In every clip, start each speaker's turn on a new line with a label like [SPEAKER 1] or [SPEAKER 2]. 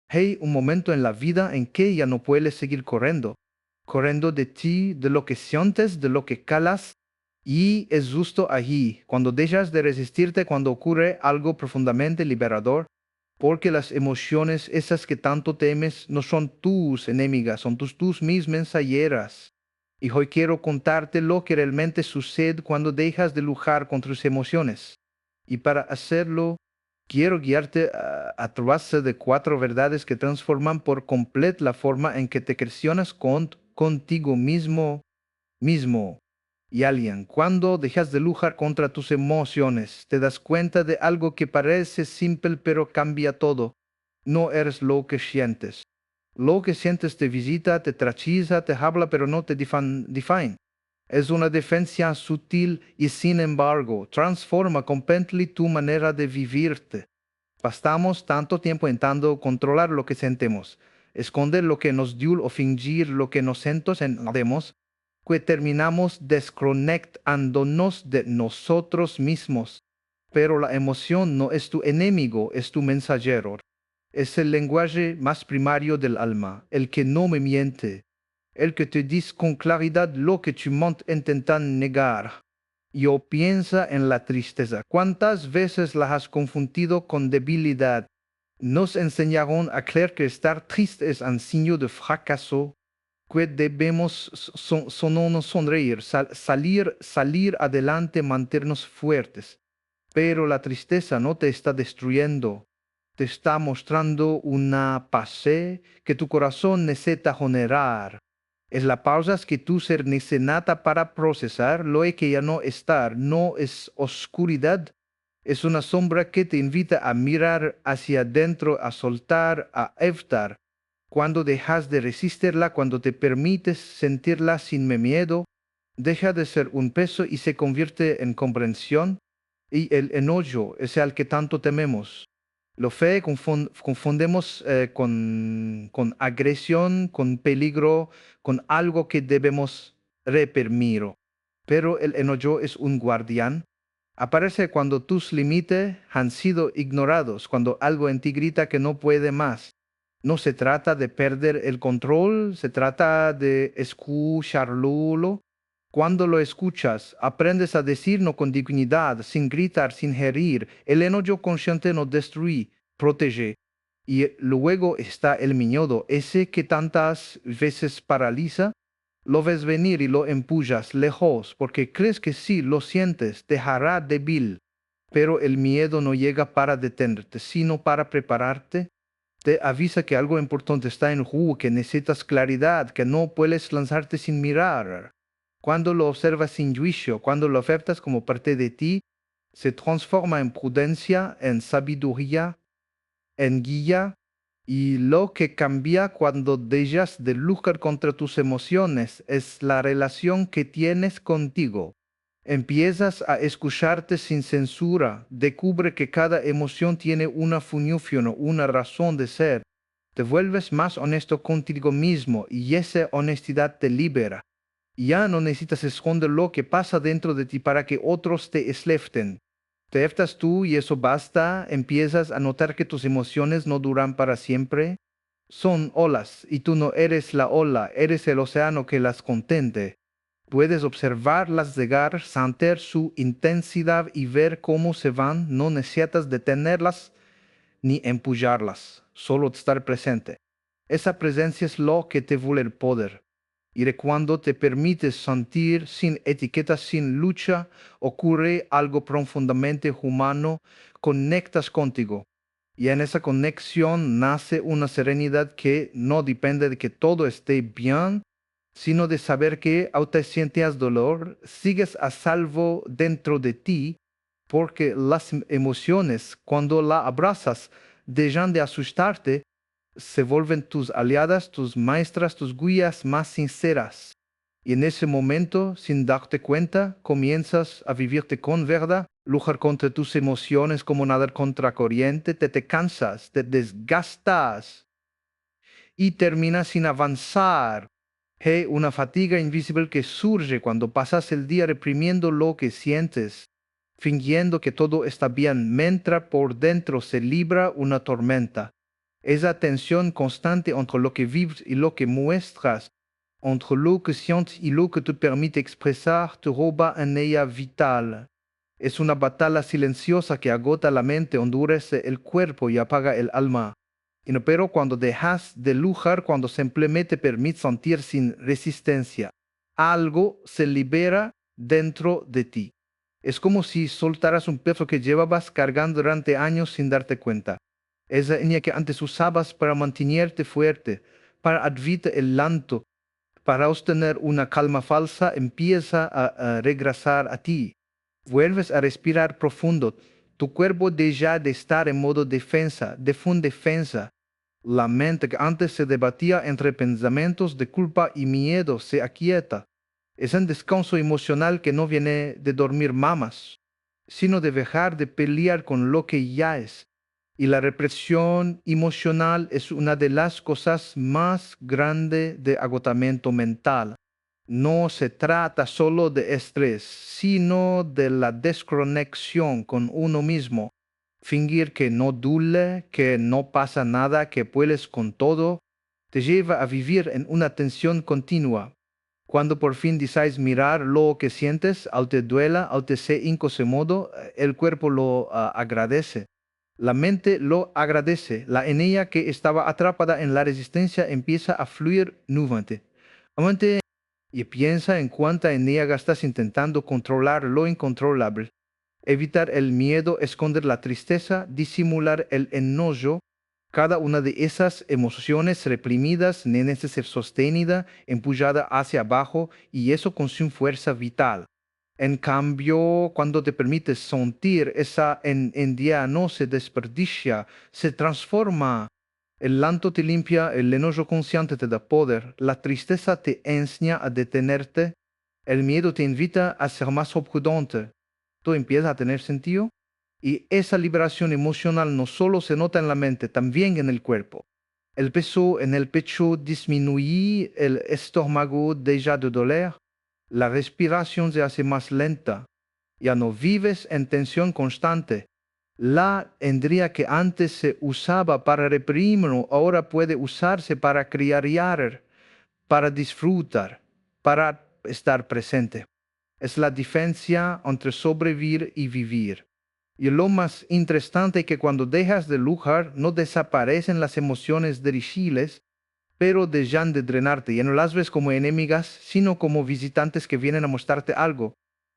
[SPEAKER 1] Hay un momento en la vida en que ya no puedes seguir corriendo. Corriendo de ti, de lo que sientes, de lo que calas. Y es justo allí, cuando dejas de resistirte, cuando ocurre algo profundamente liberador, porque las emociones, esas que tanto temes, no son tus enemigas, son tus mis mensajeras. Y hoy quiero contarte lo que realmente sucede cuando dejas de luchar contra tus emociones. Y para hacerlo, quiero guiarte a través de 4 verdades que transforman por completo la forma en que te relacionas contigo mismo y alguien. Cuando dejas de luchar contra tus emociones, te das cuenta de algo que parece simple pero cambia todo. No eres lo que sientes. Lo que sientes te visita, te trachiza, te habla, pero no te define. Es una defensa sutil y sin embargo transforma completamente tu manera de vivirte. Pasamos tanto tiempo intentando controlar lo que sentimos, esconder lo que nos duele o fingir lo que nos sentimos, que terminamos desconectándonos de nosotros mismos. Pero la emoción no es tu enemigo, es tu mensajero. Es el lenguaje más primario del alma, el que no me miente, el que te dice con claridad lo que tu mente intenta negar. Yo piensa en la tristeza. ¿Cuántas veces la has confundido con debilidad? Nos enseñaron a creer que estar triste es un signo de fracaso, que debemos no sonreír, salir adelante, mantenernos fuertes. Pero la tristeza no te está destruyendo, te está mostrando una paz que tu corazón necesita generar. Es la pausa que tu ser necesita para procesar lo que ya no estar, no es oscuridad, es una sombra que te invita a mirar hacia adentro, a soltar, a evitar. Cuando dejas de resistirla, cuando te permites sentirla sin miedo, deja de ser un peso y se convierte en comprensión. Y el enojo es el que tanto tememos. Lo fe confundemos con agresión, con peligro, con algo que debemos reprimir. Pero el enojo es un guardián. Aparece cuando tus límites han sido ignorados, cuando algo en ti grita que no puede más. No se trata de perder el control, se trata de escucharlo. Cuando lo escuchas, aprendes a decirlo con dignidad, sin gritar, sin herir. El enojo consciente no destruye, protege. Y luego está el miedo, ese que tantas veces paraliza. Lo ves venir y lo empujas lejos, porque crees que si lo sientes, te hará débil. Pero el miedo no llega para detenerte, sino para prepararte. Te avisa que algo importante está en juego, que necesitas claridad, que no puedes lanzarte sin mirar. Cuando lo observas sin juicio, cuando lo aceptas como parte de ti, se transforma en prudencia, en sabiduría, en guía, y lo que cambia cuando dejas de luchar contra tus emociones es la relación que tienes contigo. Empiezas a escucharte sin censura, descubre que cada emoción tiene una función, una razón de ser. Te vuelves más honesto contigo mismo y esa honestidad te libera. Ya no necesitas esconder lo que pasa dentro de ti para que otros te eslefen. Te aceptas tú y eso basta. Empiezas a notar que tus emociones no duran para siempre. Son olas y tú no eres la ola, eres el océano que las contente. Puedes observarlas llegar, sentir su intensidad y ver cómo se van. No necesitas detenerlas ni empujarlas, solo estar presente. Esa presencia es lo que te vuelve el poder. Y de cuando te permites sentir sin etiquetas, sin lucha, ocurre algo profundamente humano, conectas contigo. Y en esa conexión nace una serenidad que no depende de que todo esté bien, sino de saber que aunque sientas dolor, sigues a salvo dentro de ti, porque las emociones, cuando la abrazas, dejan de asustarte, se vuelven tus aliadas, tus maestras, tus guías más sinceras. Y en ese momento, sin darte cuenta, comienzas a vivirte con verdad, luchar contra tus emociones como nadar contra corriente, te cansas, te desgastas y terminas sin avanzar. Hay una fatiga invisible que surge cuando pasas el día reprimiendo lo que sientes, fingiendo que todo está bien, mientras por dentro se libra una tormenta. Esa tensión constante entre lo que vives y lo que muestras, entre lo que sientes y lo que te permite expresar, te roba energía vital. Es una batalla silenciosa que agota la mente, endurece el cuerpo y apaga el alma. Pero cuando dejas de luchar, cuando simplemente permites sentir sin resistencia, algo se libera dentro de ti. Es como si soltaras un peso que llevabas cargando durante años sin darte cuenta. Esa energía que antes usabas para mantenerte fuerte, para advitar el llanto, para obtener una calma falsa, empieza a regresar a ti. Vuelves a respirar profundo. Tu cuerpo deja de estar en modo defensa, de defensa. La mente que antes se debatía entre pensamientos de culpa y miedo se aquieta. Es un descanso emocional que no viene de dormir mamas, sino de dejar de pelear con lo que ya es. Y la represión emocional es una de las cosas más grandes de agotamiento mental. No se trata solo de estrés, sino de la desconexión con uno mismo. Fingir que no duele, que no pasa nada, que puedes con todo, te lleva a vivir en una tensión continua. Cuando por fin decides mirar lo que sientes, aunque te duela, aunque sea incómodo, el cuerpo lo agradece. La mente lo agradece. La energía que estaba atrapada en la resistencia empieza a fluir nuevamente. Y piensa en cuánta energía gastas intentando controlar lo incontrolable, evitar el miedo, esconder la tristeza, disimular el enojo. Cada una de esas emociones reprimidas necesita ser sostenida, empujada hacia abajo, y eso consume fuerza vital. En cambio, cuando te permites sentir esa energía, no se desperdicia, se transforma. El llanto te limpia, el enojo consciente te da poder, la tristeza te enseña a detenerte, el miedo te invita a ser más prudente. Todo empieza a tener sentido y esa liberación emocional no solo se nota en la mente, también en el cuerpo. El peso en el pecho disminuye, el estómago deja de doler, la respiración se hace más lenta, ya no vives en tensión constante. La energía que antes se usaba para reprimir ahora puede usarse para criar, para disfrutar, para estar presente. Es la diferencia entre sobrevivir y vivir. Y lo más interesante es que cuando dejas de luchar, no desaparecen las emociones dirigibles, pero dejan de drenarte. Ya no las ves como enemigas, sino como visitantes que vienen a mostrarte algo.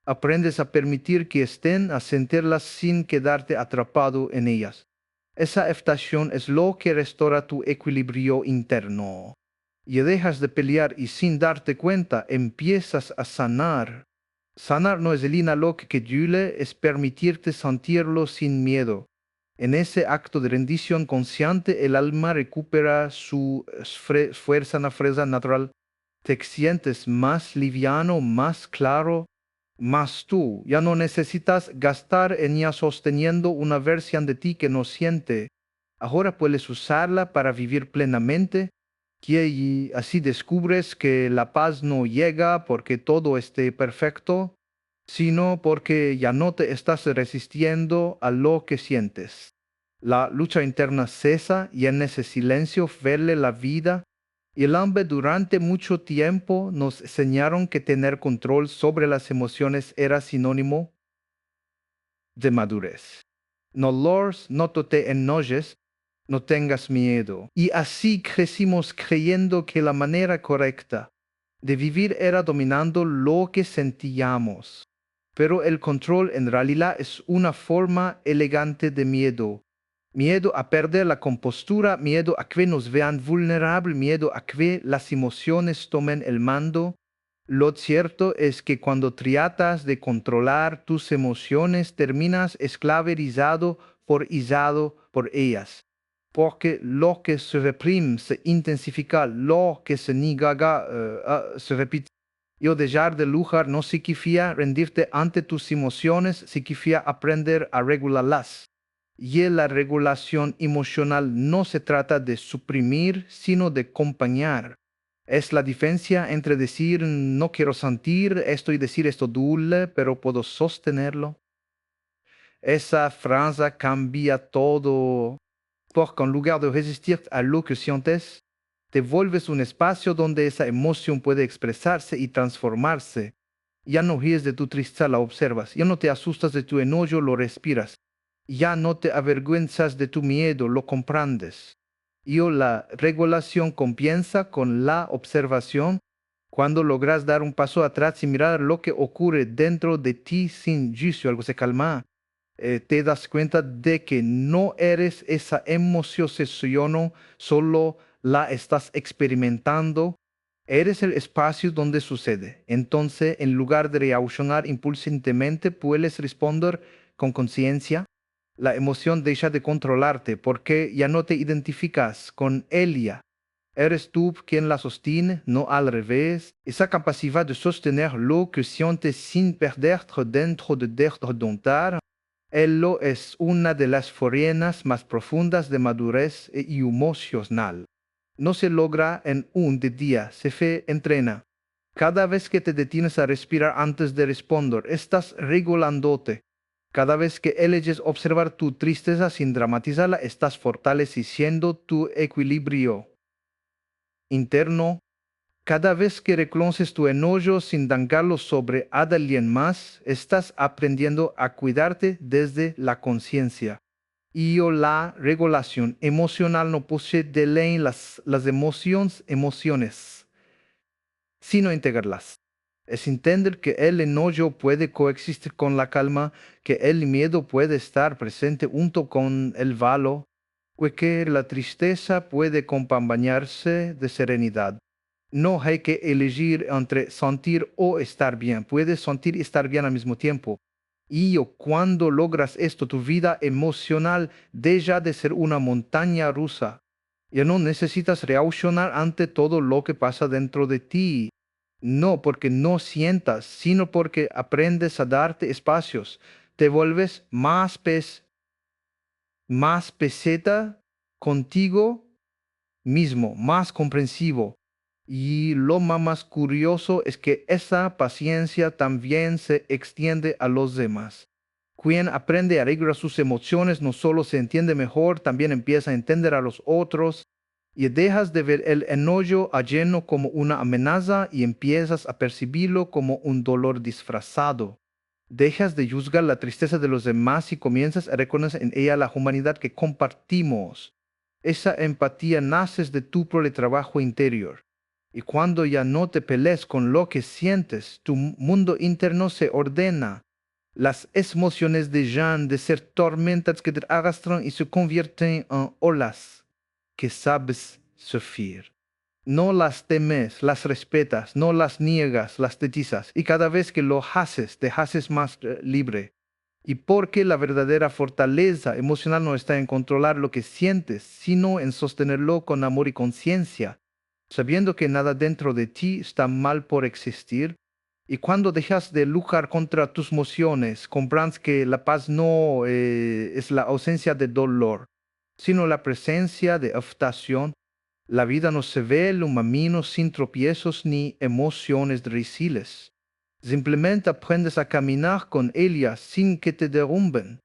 [SPEAKER 1] Aprendes a permitir que estén, a sentirlas sin quedarte atrapado en ellas. Esa aceptación es lo que restaura tu equilibrio interno. Y dejas de pelear y sin darte cuenta empiezas a sanar. Sanar no es el inhalo que duele, es permitirte sentirlo sin miedo. En ese acto de rendición consciente, el alma recupera su fuerza natural. Te sientes más liviano, más claro, más tú. Ya no necesitas gastar energía sosteniendo una versión de ti que no siente. Ahora puedes usarla para vivir plenamente. Y así descubres que la paz no llega porque todo esté perfecto, sino porque ya no te estás resistiendo a lo que sientes. La lucha interna cesa y en ese silencio verle la vida y el hambre durante mucho tiempo nos enseñaron que tener control sobre las emociones era sinónimo de madurez. No Lors, no te enojes, no tengas miedo. Y así crecimos creyendo que la manera correcta de vivir era dominando lo que sentíamos. Pero el control en realidad es una forma elegante de miedo. Miedo a perder la compostura, miedo a que nos vean vulnerables, miedo a que las emociones tomen el mando. Lo cierto es que cuando tratas de controlar tus emociones, terminas esclavizado por ellas. Porque lo que se reprime se intensifica, lo que se niega se repite. Y dejar de luchar no significa rendirte ante tus emociones, significa aprender a regularlas. Y la regulación emocional no se trata de suprimir, sino de acompañar. Es la diferencia entre decir no quiero sentir esto y decir esto duele, pero puedo sostenerlo. Esa frase cambia todo. porque en lugar de resistir a lo que sientes, te vuelves un espacio donde esa emoción puede expresarse y transformarse. Ya no ríes de tu tristeza, la observas. Ya no te asustas de tu enojo, lo respiras. Ya no te avergüenzas de tu miedo, lo comprendes. Y la regulación comienza con la observación. Cuando logras dar un paso atrás y mirar lo que ocurre dentro de ti sin juicio, algo se calma, te das cuenta de que no eres esa emoción, solo la estás experimentando. Eres el espacio donde sucede. Entonces, en lugar de reaccionar impulsivamente, puedes responder con conciencia. La emoción deja de controlarte porque ya no te identificas con ella. Eres tú quien la sostiene, no al revés. Esa capacidad de sostener lo que sientes sin perderte dentro de redundar, ello es una de las forenas más profundas de madurez y emocional. No se logra en un día, se entrena. Cada vez que te detienes a respirar antes de responder, estás regulándote. Cada vez que eliges observar tu tristeza sin dramatizarla, estás fortaleciendo tu equilibrio interno. Cada vez que reconoces tu enojo sin dangarlo sobre alguien más, estás aprendiendo a cuidarte desde la conciencia. Y la regulación emocional no posee de ley las emociones, sino integrarlas. Es entender que el enojo puede coexistir con la calma, que el miedo puede estar presente junto con el valor, o que la tristeza puede acompañarse de serenidad. No hay que elegir entre sentir o estar bien. Puedes sentir y estar bien al mismo tiempo. Y cuando logras esto, tu vida emocional deja de ser una montaña rusa. Ya no necesitas reaccionar ante todo lo que pasa dentro de ti. No porque no sientas, sino porque aprendes a darte espacios. Te vuelves más peseta contigo mismo, más comprensivo. Y lo más curioso es que esa paciencia también se extiende a los demás. Quien aprende a regular sus emociones no solo se entiende mejor, también empieza a entender a los otros y dejas de ver el enojo ajeno como una amenaza y empiezas a percibirlo como un dolor disfrazado. Dejas de juzgar la tristeza de los demás y comienzas a reconocer en ella la humanidad que compartimos. Esa empatía nace de tu propio trabajo interior. Y cuando ya no te pelees con lo que sientes, tu mundo interno se ordena. Las emociones dejan de ser tormentas que te arrastran y se convierten en olas que sabes surfir. No las temes, las respetas, no las niegas, las tetizas. Y cada vez que lo haces, te haces más libre. Y porque la verdadera fortaleza emocional no está en controlar lo que sientes, sino en sostenerlo con amor y conciencia, sabiendo que nada dentro de ti está mal por existir. Y cuando dejas de luchar contra tus emociones, comprendes que la paz no es la ausencia de dolor, sino la presencia de aceptación. La vida no se ve en un camino sin tropiezos ni emociones difíciles. Simplemente aprendes a caminar con ellas sin que te derrumben.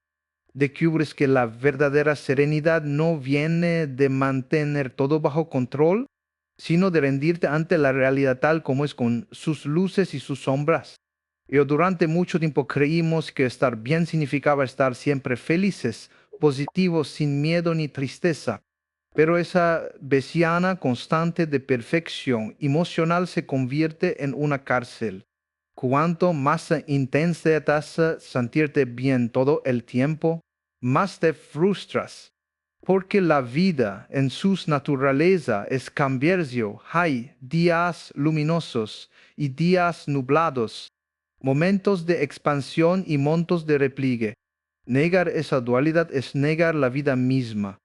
[SPEAKER 1] Descubres que la verdadera serenidad no viene de mantener todo bajo control, sino de rendirte ante la realidad tal como es con sus luces y sus sombras. Yo durante mucho tiempo creímos que estar bien significaba estar siempre felices, positivos, sin miedo ni tristeza. Pero esa bestiana constante de perfección emocional se convierte en una cárcel. Cuanto más intentas sentirte bien todo el tiempo, más te frustras. Porque la vida en su naturaleza es cambiario. Hay días luminosos y días nublados, momentos de expansión y momentos de repliegue. Negar esa dualidad es negar la vida misma.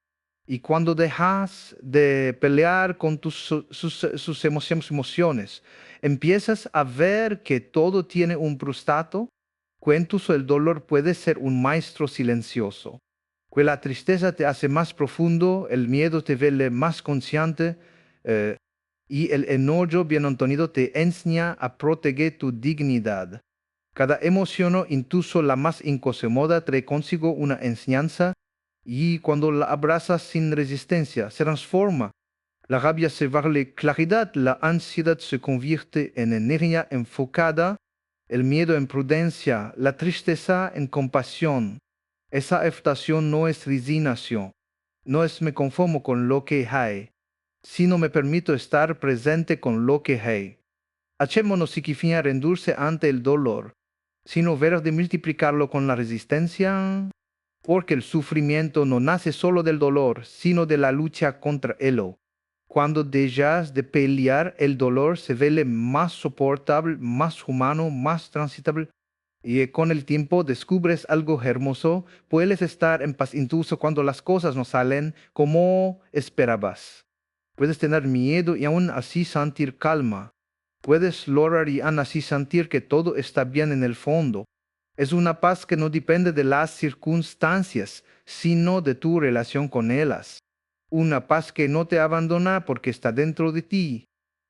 [SPEAKER 1] Y cuando dejas de pelear con sus emociones, empiezas a ver que todo tiene un frustrato. Cuentos el dolor puede ser un maestro silencioso. Que la tristeza te hace más profundo, el miedo te vuelve más consciente eh, y el enojo bien entonido te enseña a proteger tu dignidad. Cada emoción, incluso la más incomoda, trae consigo una enseñanza y cuando la abrazas sin resistencia, se transforma. La rabia se vuelve claridad, la ansiedad se convierte en energía enfocada, el miedo en prudencia, la tristeza en compasión. Esa aceptación no es resignación, no es me conformo con lo que hay, sino me permito estar presente con lo que hay. Hacemos no significa rendirse ante el dolor, sino ver de multiplicarlo con la resistencia, porque el sufrimiento no nace solo del dolor, sino de la lucha contra él. Cuando dejas de pelear, el dolor se vuelve más soportable, más humano, más transitable. Y con el tiempo descubres algo hermoso, puedes estar en paz incluso cuando las cosas no salen como esperabas. Puedes tener miedo y aún así sentir calma. Puedes lograr y aún así sentir que todo está bien en el fondo. Es una paz que no depende de las circunstancias, sino de tu relación con ellas. Una paz que no te abandona porque está dentro de ti.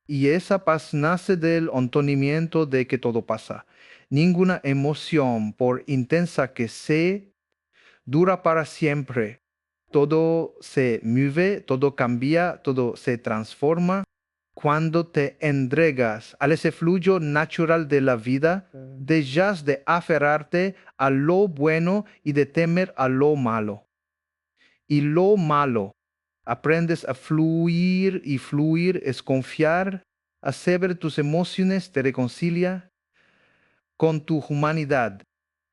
[SPEAKER 1] Y esa paz nace del entendimiento de que todo pasa. Ninguna emoción, por intensa que sea, dura para siempre. Todo se mueve, todo cambia, todo se transforma. Cuando te entregas a ese flujo natural de la vida, dejas de aferrarte a lo bueno y de temer a lo malo. Y lo malo, aprendes a fluir y fluir es confiar, hacer tus emociones te reconcilia con tu humanidad.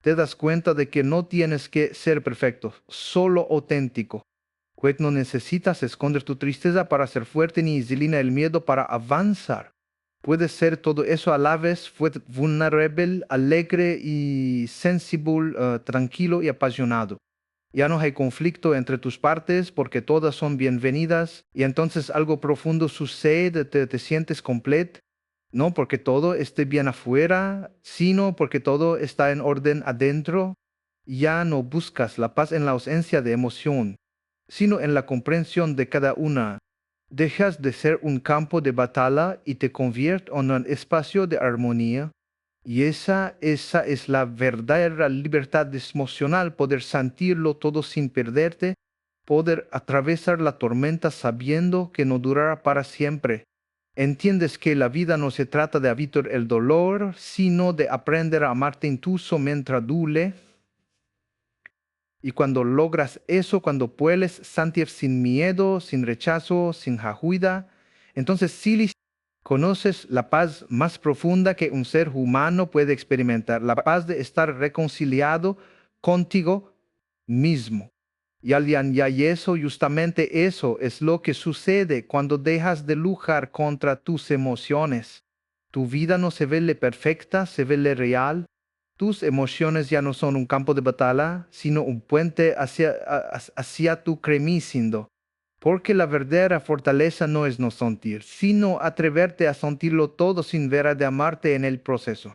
[SPEAKER 1] Te das cuenta de que no tienes que ser perfecto, solo auténtico. Pues no necesitas esconder tu tristeza para ser fuerte ni exilinar el miedo para avanzar. Puedes ser todo eso a la vez, vulnerable, alegre y sensible, tranquilo y apasionado. Ya no hay conflicto entre tus partes porque todas son bienvenidas y entonces algo profundo sucede, te sientes completo, no porque todo esté bien afuera, sino porque todo está en orden adentro. Ya no buscas la paz en la ausencia de emoción, sino en la comprensión de cada una. Dejas de ser un campo de batalla y te conviertes en un espacio de armonía. Y esa es la verdadera libertad emocional, poder sentirlo todo sin perderte, poder atravesar la tormenta sabiendo que no durará para siempre. Entiendes que la vida no se trata de evitar el dolor, sino de aprender a amarte incluso mientras duele. Y cuando logras eso, cuando puedes sentir sin miedo, sin rechazo, sin jajuida, entonces sí conoces la paz más profunda que un ser humano puede experimentar, la paz de estar reconciliado contigo mismo. Y eso, justamente eso es lo que sucede cuando dejas de luchar contra tus emociones. Tu vida no se ve perfecta, se ve real. Tus emociones ya no son un campo de batalla, sino un puente hacia tu cremisindo. Porque la verdadera fortaleza no es no sentir, sino atreverte a sentirlo todo sin ver de amarte en el proceso.